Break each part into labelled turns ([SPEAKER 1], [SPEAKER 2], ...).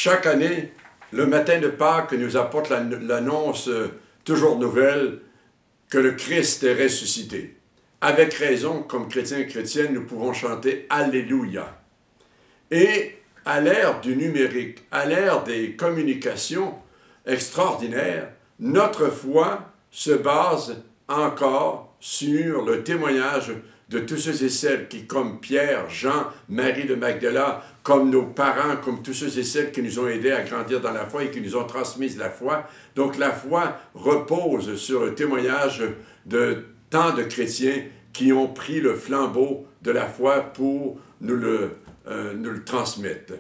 [SPEAKER 1] Chaque année, le matin de Pâques nous apporte l'annonce toujours nouvelle que le Christ est ressuscité. Avec raison, comme chrétiens et chrétiennes, nous pouvons chanter « Alléluia ». Et à l'ère du numérique, à l'ère des communications extraordinaires, notre foi se base encore sur le témoignage de tous ceux et celles qui, comme Pierre, Jean, Marie de Magdala, comme nos parents, comme tous ceux et celles qui nous ont aidés à grandir dans la foi et qui nous ont transmis la foi. Donc la foi repose sur le témoignage de tant de chrétiens qui ont pris le flambeau de la foi pour nous le transmettre.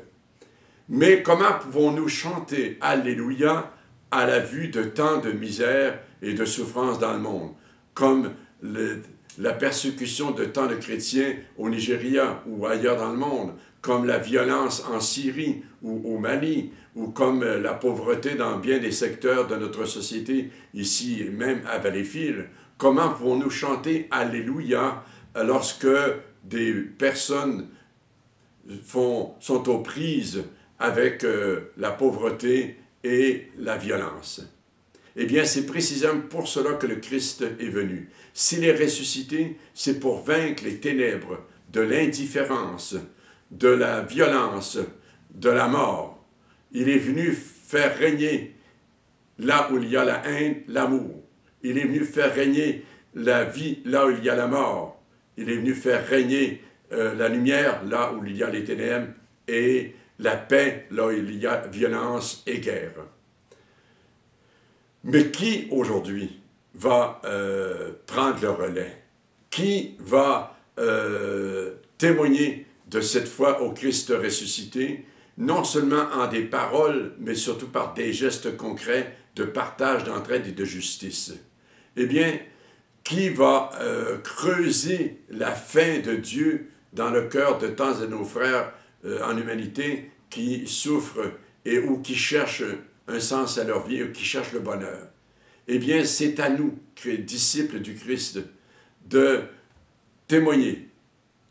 [SPEAKER 1] Mais comment pouvons-nous chanter Alléluia à la vue de tant de misère et de souffrance dans le monde, comme la persécution de tant de chrétiens au Nigeria ou ailleurs dans le monde, comme la violence en Syrie ou au Mali, ou comme la pauvreté dans bien des secteurs de notre société, ici même à Valleyfield. Comment pouvons-nous chanter Alléluia lorsque des personnes sont aux prises avec la pauvreté et la violence? Eh bien, c'est précisément pour cela que le Christ est venu. S'il est ressuscité, c'est pour vaincre les ténèbres de l'indifférence, de la violence, de la mort. Il est venu faire régner là où il y a la haine, l'amour. Il est venu faire régner la vie là où il y a la mort. Il est venu faire régner la lumière là où il y a les ténèbres et la paix là où il y a violence et guerre. Mais qui aujourd'hui va prendre le relais? Qui va témoigner de cette foi au Christ ressuscité, non seulement en des paroles, mais surtout par des gestes concrets de partage, d'entraide et de justice? Eh bien, qui va creuser la faim de Dieu dans le cœur de tant de nos frères en humanité qui souffrent ou qui cherchent un sens à leur vie, ou qui cherchent le bonheur? Eh bien, c'est à nous, disciples du Christ, de témoigner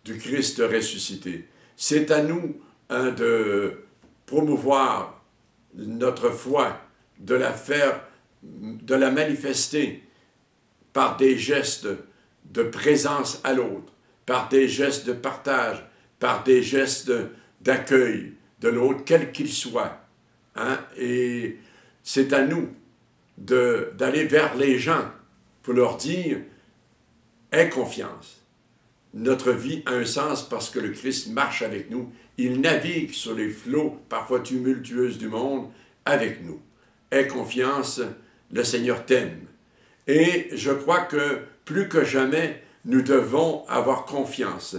[SPEAKER 1] du Christ ressuscité. C'est à nous de promouvoir notre foi, de la manifester par des gestes de présence à l'autre, par des gestes de partage, par des gestes d'accueil de l'autre, quel qu'il soit. Et c'est à nous d'aller vers les gens pour leur dire « Aie confiance ». Notre vie a un sens parce que le Christ marche avec nous. Il navigue sur les flots parfois tumultueux du monde avec nous. Aie confiance, le Seigneur t'aime. Et je crois que plus que jamais, nous devons avoir confiance.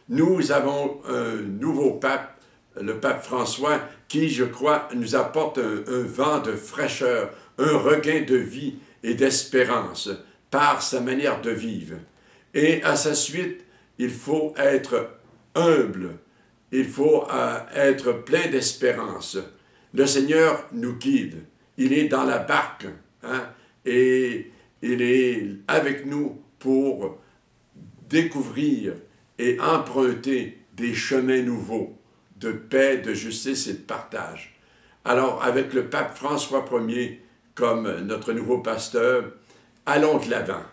[SPEAKER 1] Nous avons un nouveau pape, le pape François, qui, je crois, nous apporte un vent de fraîcheur, un regain de vie et d'espérance par sa manière de vivre. Et à sa suite, il faut être humble, il faut être plein d'espérance. Le Seigneur nous guide, il est dans la barque, et il est avec nous pour découvrir et emprunter des chemins nouveaux de paix, de justice et de partage. Alors, avec le pape François Ier comme notre nouveau pasteur, allons de l'avant.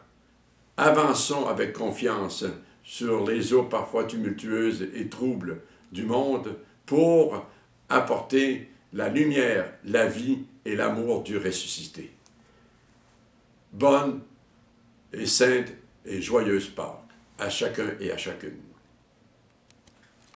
[SPEAKER 1] Avançons avec confiance sur les eaux parfois tumultueuses et troubles du monde pour apporter la lumière, la vie et l'amour du ressuscité. Bonne et sainte et joyeuse Pâques à chacun et à chacune.